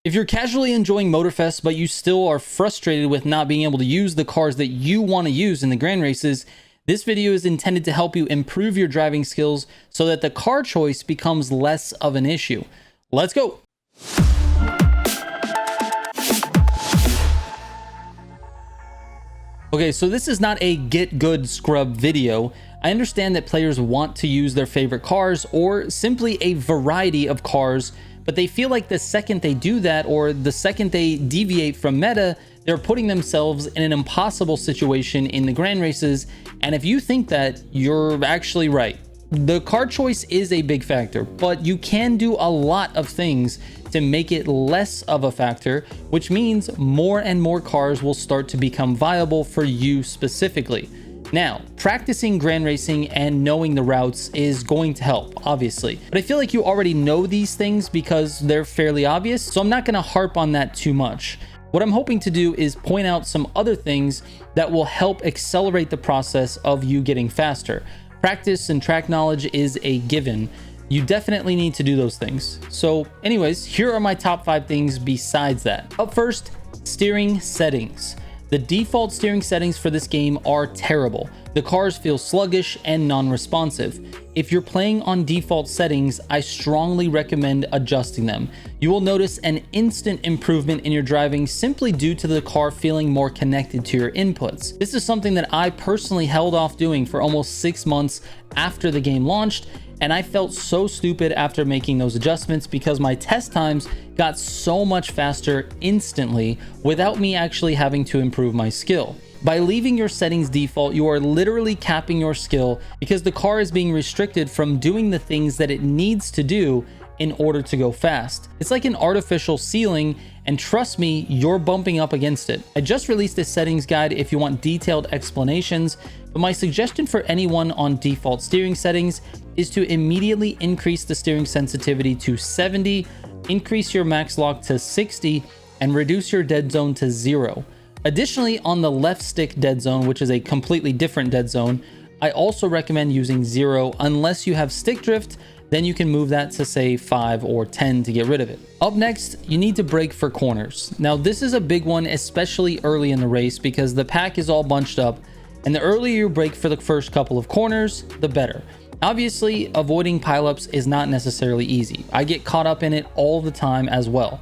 If you're casually enjoying Motorfest, but you still are frustrated with not being able to use the cars that you want to use in the grand races, this video is intended to help you improve your driving skills so that the car choice becomes less of an issue. Let's go. Okay, so this is not a get good scrub video. I understand that players want to use their favorite cars or simply a variety of cars, but they feel like the second they do that or the second they deviate from meta, they're putting themselves in an impossible situation in the grand races. And if you think that, you're actually right. The car choice is a big factor, but you can do a lot of things to make it less of a factor, which means more and more cars will start to become viable for you specifically. Now, practicing grand racing and knowing the routes is going to help, obviously, but I feel like you already know these things because they're fairly obvious, so I'm not going to harp on that too much. What I'm hoping to do is point out some other things that will help accelerate the process of you getting faster. Practice and track knowledge is a given. You definitely need to do those things. So anyways, here are my top 5 things besides that. Up first, steering settings. The default steering settings for this game are terrible. The cars feel sluggish and non-responsive. If you're playing on default settings, I strongly recommend adjusting them. You will notice an instant improvement in your driving simply due to the car feeling more connected to your inputs. This is something that I personally held off doing for almost 6 months after the game launched, and I felt so stupid after making those adjustments because my test times got so much faster instantly without me actually having to improve my skill. By leaving your settings default, you are literally capping your skill because the car is being restricted from doing the things that it needs to do in order to go fast. It's like an artificial ceiling, and trust me, you're bumping up against it. I just released a settings guide if you want detailed explanations, but my suggestion for anyone on default steering settings is to immediately increase the steering sensitivity to 70, increase your max lock to 60, and reduce your dead zone to 0. Additionally, on the left stick dead zone, which is a completely different dead zone, I also recommend using 0 unless you have stick drift. Then you can move that to say 5 or 10 to get rid of it. Up next, you need to brake for corners. Now this is a big one, especially early in the race because the pack is all bunched up, and the earlier you brake for the first couple of corners, the better. Obviously, avoiding pileups is not necessarily easy. I get caught up in it all the time as well.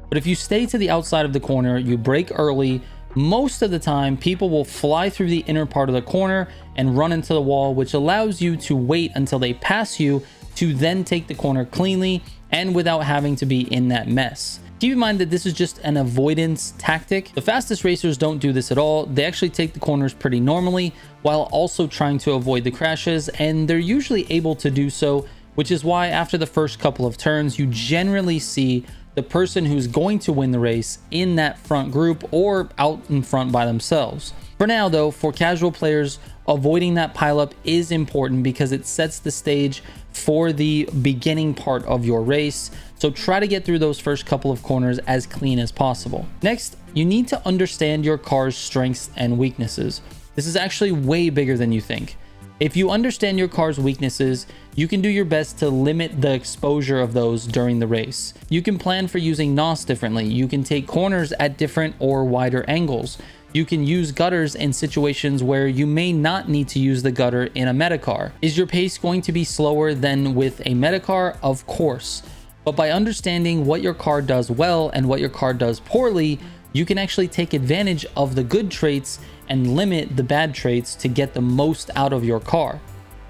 But if you stay to the outside of the corner, you brake early, most of the time people will fly through the inner part of the corner and run into the wall, which allows you to wait until they pass you to then take the corner cleanly and without having to be in that mess. Keep in mind that this is just an avoidance tactic. The fastest racers don't do this at all. They actually take the corners pretty normally while also trying to avoid the crashes, and they're usually able to do so, which is why after the first couple of turns, you generally see the person who's going to win the race in that front group or out in front by themselves. For now though, for casual players, avoiding that pileup is important because it sets the stage for the beginning part of your race. So try to get through those first couple of corners as clean as possible. Next, you need to understand your car's strengths and weaknesses. This is actually way bigger than you think. If you understand your car's weaknesses, you can do your best to limit the exposure of those during the race. You can plan for using NOS differently. You can take corners at different or wider angles. You can use gutters in situations where you may not need to use the gutter in a meta car. Is your pace going to be slower than with a meta car? Of course. But by understanding what your car does well and what your car does poorly, you can actually take advantage of the good traits and limit the bad traits to get the most out of your car.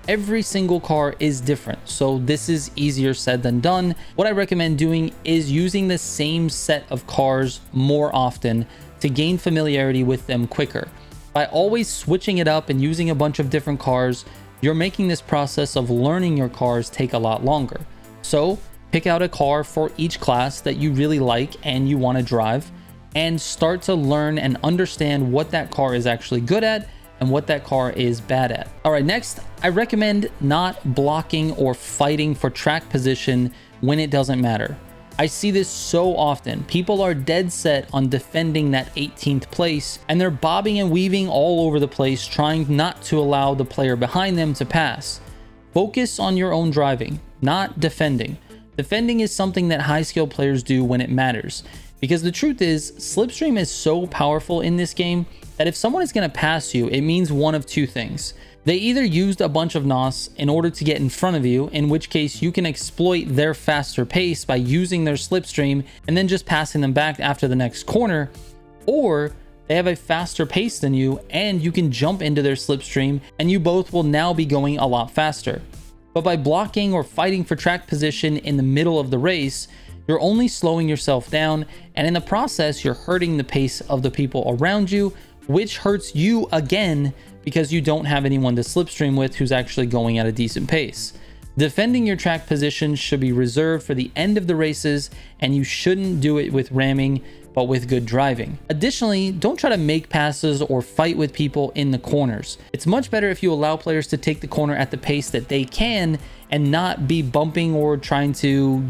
Every single car is different, so this is easier said than done. What I recommend doing is using the same set of cars more often to gain familiarity with them quicker. By always switching it up and using a bunch of different cars, you're making this process of learning your cars take a lot longer. So pick out a car for each class that you really like and you want to drive, and start to learn and understand what that car is actually good at and what that car is bad at. All right, next, I recommend not blocking or fighting for track position when it doesn't matter. I see this so often. People are dead set on defending that 18th place, and they're bobbing and weaving all over the place, trying not to allow the player behind them to pass. Focus on your own driving, not defending. Defending is something that high skill players do when it matters, because the truth is, slipstream is so powerful in this game that if someone is going to pass you, it means one of two things. They either used a bunch of NOS in order to get in front of you, in which case you can exploit their faster pace by using their slipstream and then just passing them back after the next corner, or they have a faster pace than you and you can jump into their slipstream and you both will now be going a lot faster. But by blocking or fighting for track position in the middle of the race, you're only slowing yourself down, and in the process, you're hurting the pace of the people around you, which hurts you again because you don't have anyone to slipstream with who's actually going at a decent pace. Defending your track position should be reserved for the end of the races, and you shouldn't do it with ramming, but with good driving. Additionally, don't try to make passes or fight with people in the corners. It's much better if you allow players to take the corner at the pace that they can and not be bumping or trying to,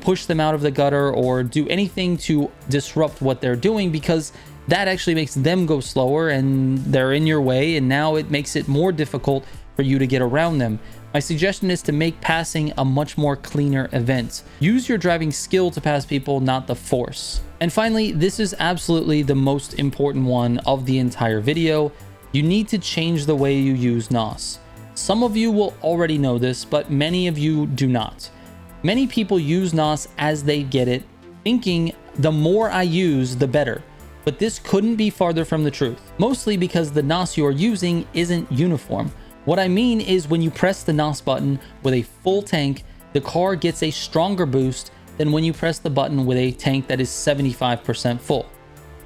push them out of the gutter or do anything to disrupt what they're doing, because that actually makes them go slower and they're in your way, and now it makes it more difficult for you to get around them. My suggestion is to make passing a much more cleaner event. Use your driving skill to pass people, not the force. And finally, this is absolutely the most important one of the entire video. You need to change the way you use NOS. Some of you will already know this, but many of you do not. Many people use NOS as they get it, thinking the more I use, the better. But this couldn't be farther from the truth, mostly because the NOS you are using isn't uniform. What I mean is when you press the NOS button with a full tank, the car gets a stronger boost than when you press the button with a tank that is 75% full.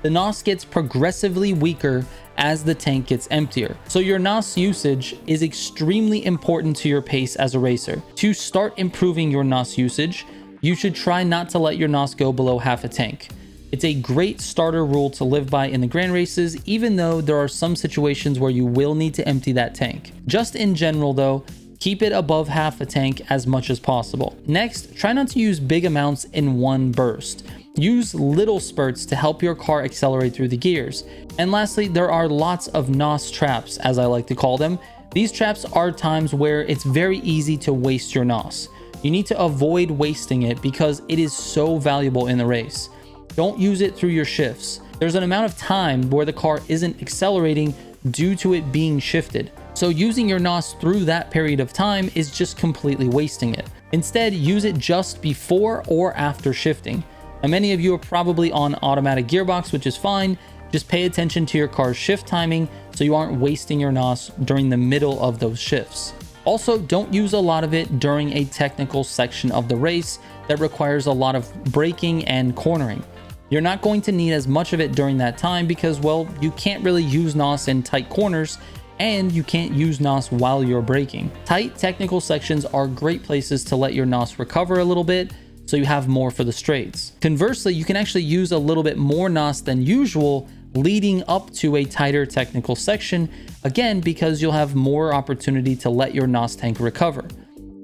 The NOS gets progressively weaker as the tank gets emptier. So your NOS usage is extremely important to your pace as a racer. To start improving your NOS usage, you should try not to let your NOS go below half a tank. It's a great starter rule to live by in the grand races, even though there are some situations where you will need to empty that tank. Just in general though, keep it above half a tank as much as possible. Next, try not to use big amounts in one burst. Use little spurts to help your car accelerate through the gears. And lastly, there are lots of NOS traps, as I like to call them. These traps are times where it's very easy to waste your NOS. You need to avoid wasting it because it is so valuable in the race. Don't use it through your shifts. There's an amount of time where the car isn't accelerating due to it being shifted. So using your NOS through that period of time is just completely wasting it. Instead, use it just before or after shifting. Now, many of you are probably on automatic gearbox, which is fine. Just pay attention to your car's shift timing so you aren't wasting your NOS during the middle of those shifts. Also, don't use a lot of it during a technical section of the race that requires a lot of braking and cornering. You're not going to need as much of it during that time because, well, you can't really use NOS in tight corners and you can't use NOS while you're braking. Tight technical sections are great places to let your NOS recover a little bit so you have more for the straights. Conversely, you can actually use a little bit more NOS than usual leading up to a tighter technical section, again, because you'll have more opportunity to let your NOS tank recover.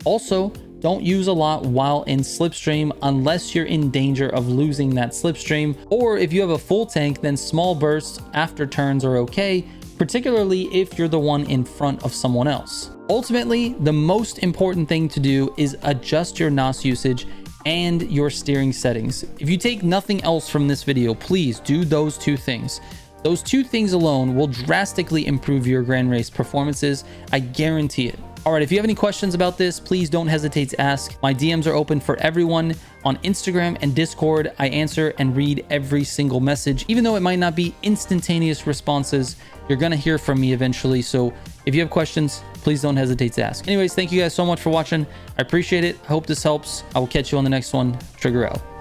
Also, don't use a lot while in slipstream unless you're in danger of losing that slipstream, or if you have a full tank, then small bursts after turns are okay, particularly if you're the one in front of someone else. Ultimately, the most important thing to do is adjust your NOS usage and your steering settings. If you take nothing else from this video, please do those two things. Those two things alone will drastically improve your grand race performances. I guarantee it. All right, if you have any questions about this, please don't hesitate to ask. My DMs are open for everyone. On Instagram and Discord, I answer and read every single message. Even though it might not be instantaneous responses, you're gonna hear from me eventually. So if you have questions, please don't hesitate to ask. Anyways, thank you guys so much for watching. I appreciate it. I hope this helps. I will catch you on the next one. Trigger out.